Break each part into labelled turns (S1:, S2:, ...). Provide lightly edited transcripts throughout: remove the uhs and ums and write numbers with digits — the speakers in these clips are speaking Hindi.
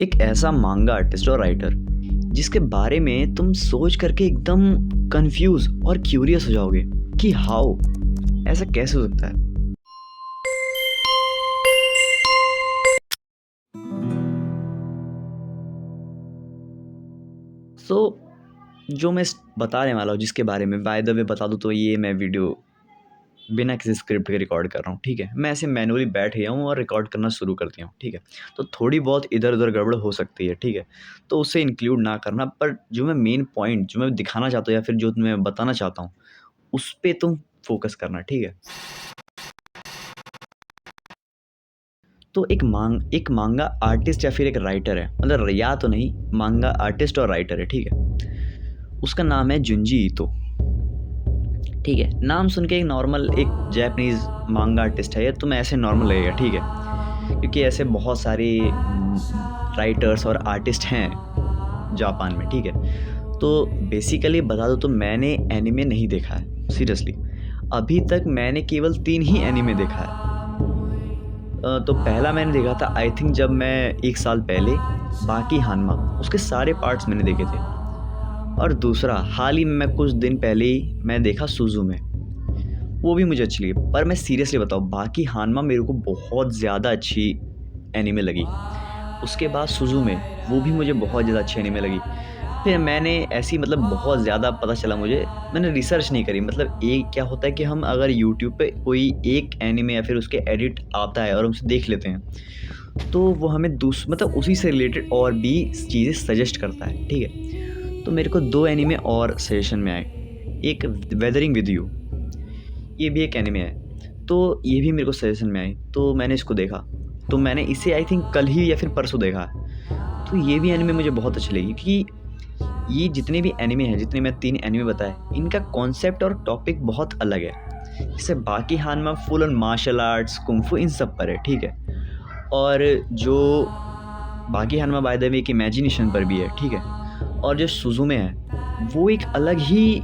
S1: एक ऐसा मांगा आर्टिस्ट और राइटर जिसके बारे में तुम सोच करके एकदम कंफ्यूज और क्यूरियस हो जाओगे कि हाउ ऐसा कैसे हो सकता है। सो जो मैं बताने वाला हूँ जिसके बारे में बाय द वे बता दूँ तो ये मैं वीडियो बिना किसी स्क्रिप्ट के रिकॉर्ड कर रहा हूँ। ठीक है, मैं ऐसे मैनुअली बैठ गया हूँ और रिकॉर्ड करना शुरू कर दिया हूँ। ठीक है, तो थोड़ी बहुत इधर उधर गड़बड़ हो सकती है। ठीक है, तो उसे इंक्लूड ना करना, पर जो मैं मेन पॉइंट जो मैं दिखाना चाहता हूँ या फिर जो मैं बताना चाहता हूँ उस पे तुम फोकस करना। ठीक है, तो एक मांगा आर्टिस्ट या फिर एक राइटर है, मतलब या तो नहीं, मांगा आर्टिस्ट और राइटर है। ठीक है, उसका नाम है जुंजी ईतो। ठीक है, नाम सुन के एक नॉर्मल एक जापानीज मांगा आर्टिस्ट है ये तुम्हें ऐसे नॉर्मल लगेगा। ठीक है, क्योंकि ऐसे बहुत सारे राइटर्स और आर्टिस्ट हैं जापान में। ठीक है, तो बेसिकली बता दो तो मैंने एनिमे नहीं देखा है सीरियसली। अभी तक मैंने केवल 3 ही एनिमे देखा है। तो पहला मैंने देखा था आई थिंक जब मैं 1 साल पहले, बाकी हानमा, उसके सारे पार्ट्स मैंने देखे थे। और दूसरा हाल ही में मैं कुछ दिन पहले ही मैं देखा सुज़ुमे, वो भी मुझे अच्छी लगी। पर मैं सीरियसली बताऊँ, बाकी हानमा मेरे को बहुत ज़्यादा अच्छी एनीमे लगी। उसके बाद सुज़ुमे, वो भी मुझे बहुत ज़्यादा अच्छी एनीमे लगी। फिर मैंने ऐसी मतलब बहुत ज़्यादा पता चला मुझे, मैंने रिसर्च नहीं करी। मतलब एक क्या होता है कि हम अगर यूट्यूब पे कोई एक एनीमे या फिर उसके एडिट आता है और हम उसे देख लेते हैं, तो वो हमें मतलब उसी से रिलेटेड और भी चीज़ें सजेस्ट करता है। ठीक है, तो मेरे को 2 एनीमे और सजेशन में आए। एक वेदरिंग विद यू, ये भी एक एनीमे है, तो ये भी मेरे को सजेशन में आई, तो मैंने इसको देखा। तो मैंने इसे आई थिंक कल ही या फिर परसों देखा। तो ये भी एनीमे मुझे बहुत अच्छी लगी, क्योंकि ये जितने भी एनीमे हैं, जितने मैं 3 एनीमे बताए, इनका कॉन्सेप्ट और टॉपिक बहुत अलग है। जैसे Baki Hanma full on martial arts, kung fu, इन सब पर है। ठीक है, और जो बाकी हानमा बाय द वे एक इमेजिनेशन पर भी है। ठीक है, और जो सुज़ुमे है वो एक अलग ही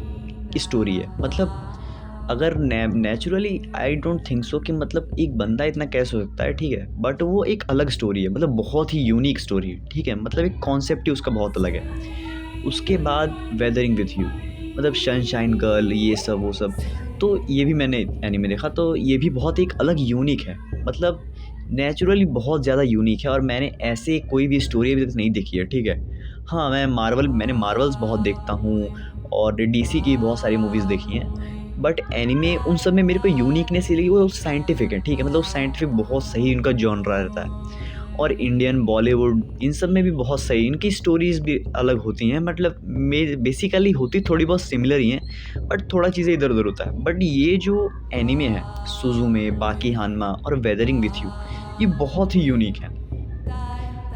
S1: स्टोरी है। मतलब अगर naturally I don't think so कि मतलब एक बंदा इतना कैसे हो सकता है। ठीक है, बट वो एक अलग स्टोरी है, मतलब बहुत ही यूनिक स्टोरी है। ठीक है, मतलब एक कॉन्सेप्ट ही उसका बहुत अलग है। उसके बाद वेदरिंग विथ यू, मतलब सनशाइन गर्ल, ये सब वो सब, तो ये भी मैंने एनीमे देखा। तो ये भी बहुत एक अलग यूनिक है, मतलब नेचुरली बहुत ज़्यादा यूनिक है। और मैंने ऐसे कोई भी स्टोरी अभी तक नहीं देखी है। ठीक है, हाँ, मैंने मार्वल्स बहुत देखता हूँ और डीसी की बहुत सारी मूवीज़ देखी हैं, बट एनीमे उन सब में मेरे को यूनिकनेस ये लगी, वो साइंटिफिक है। ठीक है, मतलब साइंटिफिक बहुत सही उनका जॉनरा रहता है। और इंडियन, बॉलीवुड, इन सब में भी बहुत सही इनकी स्टोरीज़ भी अलग होती हैं। मतलब बेसिकली होती थोड़ी बहुत सिमिलर ही हैं, बट थोड़ा चीज़ें इधर उधर होता है। बट ये जो एनीमे है सुज़ुमे, बाकी हानमा और वेदरिंग विथ यू, ये बहुत ही यूनिक है।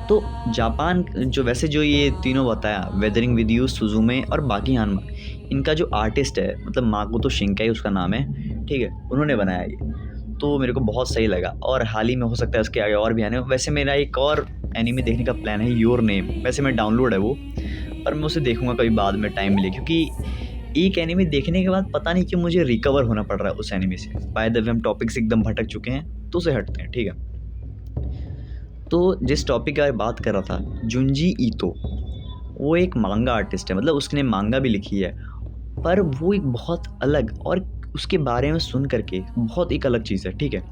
S1: तो जापान जो वैसे जो ये तीनों बताया, वेदरिंग विद यू, सुज़ुमे और बाकी हानमा, इनका जो आर्टिस्ट है मतलब माकोतो शिंकाई उसका नाम है। ठीक है, उन्होंने बनाया ये, तो मेरे को बहुत सही लगा। और हाल ही में हो सकता है उसके आगे और भी आने। वैसे मेरा एक और एनीमे देखने का प्लान है, योर नेम। वैसे मैं डाउनलोड है वो, पर मैं उसे देखूंगा कभी बाद में टाइम मिले, क्योंकि एक एनीमे देखने के बाद पता नहीं क्यों मुझे रिकवर होना पड़ रहा है उस एनीमे से। बाय द वे हम टॉपिक से एकदम भटक चुके हैं, तो उसे हटते हैं। ठीक है, तो जिस टॉपिक की बात कर रहा था, जुंजी ईतो, वो एक मांगा आर्टिस्ट है, मतलब उसने मांगा भी लिखी है। पर वो एक बहुत अलग, और उसके बारे में सुन करके बहुत एक अलग चीज़ है। ठीक है,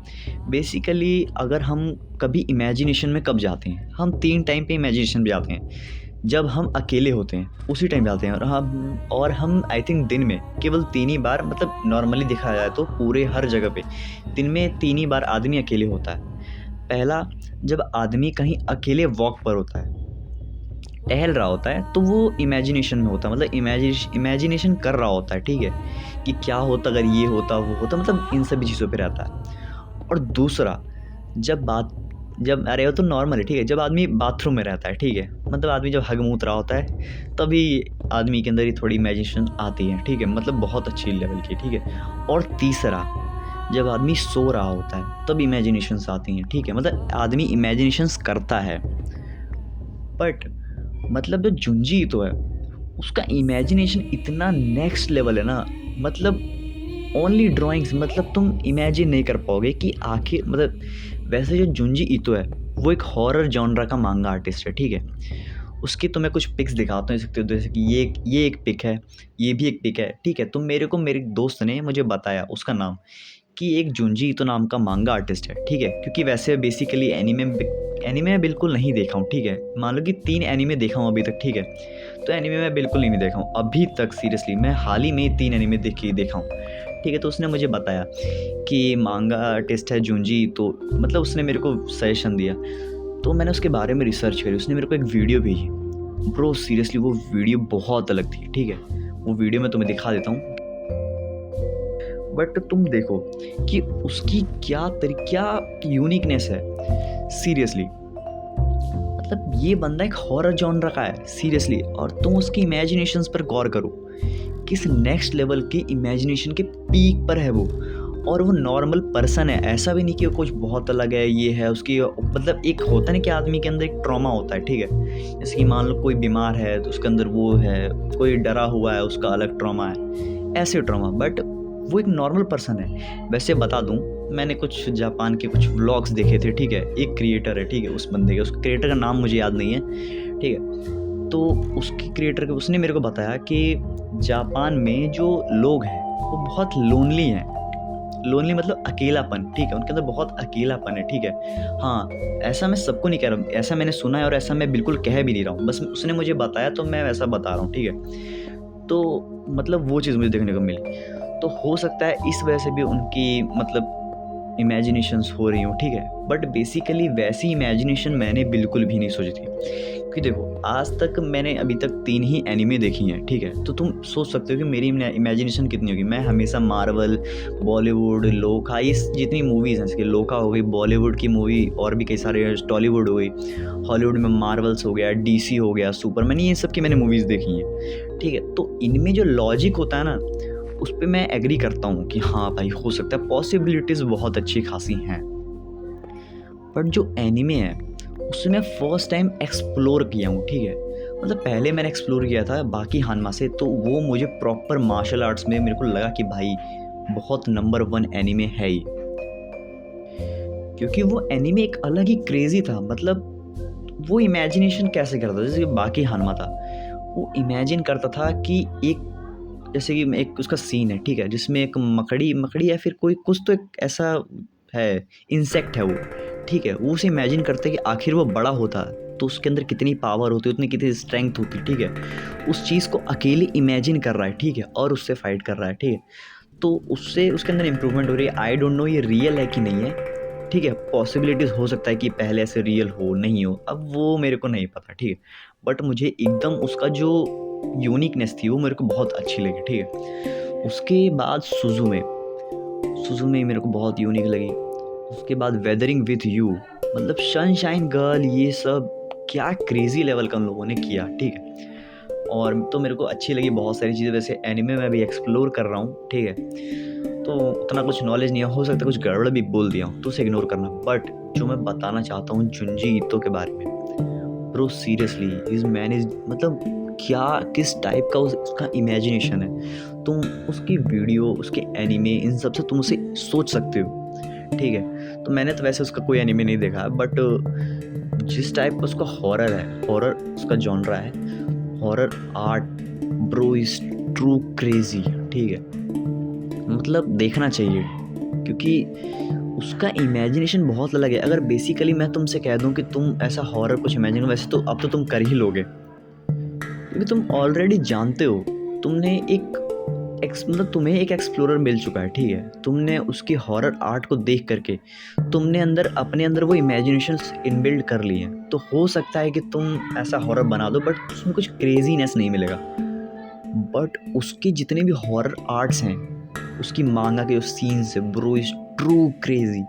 S1: बेसिकली अगर हम कभी इमेजिनेशन में कब जाते हैं, हम 3 टाइम पे इमेजिनेशन में जाते हैं। जब हम अकेले होते हैं उसी टाइम जाते हैं, और हम आई थिंक दिन में केवल 3 ही बार, मतलब नॉर्मली देखा जाए तो पूरे हर जगह पे दिन में 3 ही बार आदमी अकेले होता है। पहला, जब आदमी कहीं अकेले वॉक पर होता है, टहल रहा होता है, तो वो इमेजिनेशन में होता है, मतलब इमेजिनेशन कर रहा होता है। ठीक है, कि क्या होता अगर ये होता वो होता, मतलब इन सभी चीज़ों पे रहता है। और दूसरा, जब अरे वो तो नॉर्मल है। ठीक है, जब आदमी बाथरूम में रहता है, ठीक है, मतलब आदमी जब हग मूत रहा होता है, तभी आदमी के अंदर ही थोड़ी इमेजिनेशन आती है। ठीक है, मतलब बहुत अच्छी लेवल की। ठीक है, और तीसरा, जब आदमी सो रहा होता है तब इमेजिनेशंस आती हैं। ठीक है, मतलब आदमी इमेजिनेशंस करता है। बट मतलब जो जुंजी तो है, उसका इमेजिनेशन इतना नेक्स्ट लेवल है ना, मतलब ओनली ड्राइंग्स, मतलब तुम इमेजिन नहीं कर पाओगे कि आखिर, मतलब वैसे जो जुंजी ईतो है वो एक हॉरर जॉनरा का मांगा आर्टिस्ट है, ठीक है। उसकी तो मैं कुछ पिक्स दिखाता हूँ सकते हो, जैसे कि ये एक पिक है, ये भी एक पिक है, ठीक है। तो मेरे को मेरे दोस्त ने मुझे बताया उसका नाम, कि एक जुंजी ईतो नाम का मांगा आर्टिस्ट है, ठीक है। क्योंकि वैसे बेसिकली एनीमे मैं बिल्कुल नहीं देखा हूँ, ठीक है। मान लो कि 3 एनीमे देखा हूँ अभी तक, ठीक है। तो एनीमे मैं बिल्कुल नहीं देखा हूँ अभी तक, सीरियसली मैं हाल ही में 3 एनीमे देखा हूँ, ठीक है। तो उसने मुझे बताया कि मांगा आर्टिस्ट है जुंजी ईतो, मतलब उसने मेरे को सजेशन दिया। तो मैंने उसके बारे में रिसर्च करी, उसने मेरे को एक वीडियो भेजी। ब्रो सीरियसली वो वीडियो बहुत अलग थी, ठीक है। वो वीडियो मैं तुम्हें दिखा देता हूँ, बट तुम देखो कि उसकी क्या यूनिकनेस है, सीरियसली। मतलब ये बंदा एक हॉरर जॉनर का है, सीरियसली। और तुम उसकी इमेजिनेशंस पर गौर करो, किस नेक्स्ट लेवल के इमेजिनेशन के पीक पर है वो। और वो नॉर्मल पर्सन है, ऐसा भी नहीं कि वो कुछ बहुत अलग है, ये है उसकी। मतलब एक होता है ना कि आदमी के अंदर एक ट्रॉमा होता है, ठीक है। जैसे कि मान लो कोई बीमार है तो उसके अंदर वो है, कोई डरा हुआ है उसका अलग ट्रॉमा है, ऐसे ट्रॉमा। बट वो एक नॉर्मल पर्सन है। वैसे बता दूं, मैंने कुछ जापान के कुछ व्लॉग्स देखे थे, ठीक है। एक क्रिएटर है, ठीक है, उस बंदे के, उस क्रिएटर का नाम मुझे याद नहीं है, ठीक है। तो उसके क्रिएटर के उसने मेरे को बताया कि जापान में जो लोग हैं वो बहुत लोनली हैं। लोनली मतलब अकेलापन, ठीक है। उनके अंदर बहुत अकेलापन है, ठीक है। हाँ, ऐसा मैं सबको नहीं कह रहा हूँ, ऐसा मैंने सुना है और ऐसा मैं बिल्कुल कह भी नहीं रहा हूँ, बस उसने मुझे बताया तो मैं वैसा बता रहा हूँ, ठीक है। तो मतलब वो चीज़ मुझे देखने को मिली। तो हो सकता है इस वजह से भी उनकी मतलब इमेजिनेशंस हो रही हूँ, ठीक है। बट बेसिकली वैसी इमेजिनेशन मैंने बिल्कुल भी नहीं सोची थी। क्योंकि देखो आज तक मैंने अभी तक 3 ही एनिमे देखी हैं, ठीक है। तो तुम सोच सकते हो कि मेरी इमेजिनेशन कितनी होगी। मैं हमेशा मार्वल, बॉलीवुड, लोका, ये जितनी मूवीज़ हैं, जैसे लोका हो गई बॉलीवुड की मूवी, और भी कई सारे, टॉलीवुड हो गई, हॉलीवुड में मार्वल्स हो गया, डीसी हो गया, सुपरमैन, ये सब की मैंने मूवीज़ देखी हैं, ठीक है। तो इनमें जो लॉजिक होता है ना, उस पे मैं एग्री करता हूँ कि हाँ भाई हो सकता है, पॉसिबिलिटीज़ बहुत अच्छी खासी हैं। बट जो एनिमे है उसे मैं फर्स्ट टाइम एक्सप्लोर किया हूँ, ठीक है। मतलब पहले मैंने एक्सप्लोर किया था बाकी हानमा से, तो वो मुझे प्रॉपर मार्शल आर्ट्स में मेरे को लगा कि भाई बहुत नंबर 1 एनिमे है ही। क्योंकि वो एनिमे एक अलग ही क्रेजी था। मतलब वो इमेजिनेशन कैसे करता था, जैसे कि बाकी हानमा था, वो इमेजिन करता था कि एक, जैसे कि एक उसका सीन है, ठीक है, जिसमें एक मकड़ी या फिर कोई कुछ तो एक ऐसा है, इंसेक्ट है वो, ठीक है। वो उसे इमेजिन करता है कि आखिर वो बड़ा होता तो उसके अंदर कितनी पावर होती, उतनी कितनी स्ट्रेंथ होती, ठीक है। उस चीज़ को अकेले इमेजिन कर रहा है, ठीक है, और उससे फाइट कर रहा है, ठीक है। तो उससे उसके अंदर इंप्रूवमेंट हो रही है। आई डोंट नो ये रियल है कि नहीं है, ठीक है। पॉसिबिलिटीज़ हो सकता है कि पहले ऐसे रियल हो, नहीं हो, अब वो मेरे को नहीं पता, ठीक है। बट मुझे एकदम उसका जो यूनिकनेस थी वो मेरे को बहुत अच्छी लगी, ठीक है। उसके बाद सुजुमे मेरे को बहुत यूनिक लगी। उसके बाद वेदरिंग विथ यू, मतलब सनशाइन गर्ल, ये सब क्या क्रेजी लेवल का उन लोगों ने किया, ठीक है। और तो मेरे को अच्छी लगी बहुत सारी चीज़ें। वैसे एनिमे में भी एक्सप्लोर कर रहा हूँ, ठीक है। तो उतना कुछ नॉलेज नहीं है, हो सकता है कुछ गड़बड़ भी बोल दिया हूँ, तो उसे इग्नोर करना। बट जो मैं बताना चाहता हूँ जुंजी ईतो के बारे में, bro seriously is man is, मतलब क्या किस टाइप का उसका इमेजिनेशन है। तुम उसकी वीडियो, उसके एनिमे, इन सब से तुम उसे सोच सकते हो, ठीक है। तो मैंने तो वैसे उसका कोई एनिमे नहीं देखा, बट जिस टाइप का उसका हॉरर है, हॉरर उसका जॉनरा है, horror art, bro is true crazy, ठीक है। मतलब देखना चाहिए, क्योंकि उसका इमेजिनेशन बहुत अलग है। अगर बेसिकली मैं तुमसे कह दूं कि तुम ऐसा हॉरर कुछ इमेजिन, वैसे तो अब तो तुम कर ही लोगे, क्योंकि तुम ऑलरेडी जानते हो। तुमने मतलब तुम्हें एक एक्सप्लोरर मिल चुका है, ठीक है। तुमने उसकी हॉरर आर्ट को देख करके तुमने अपने अंदर वो इमेजिनेशंस इनबिल्ड कर लिए हैं। तो हो सकता है कि तुम ऐसा हॉरर बना दो, बट उसमें कुछ क्रेजीनेस नहीं मिलेगा। बट उसके जितने भी हॉरर आर्ट्स हैं, उसकी मांगा के जो सीन्स है, ब्रो इज ट्रू क्रेजी।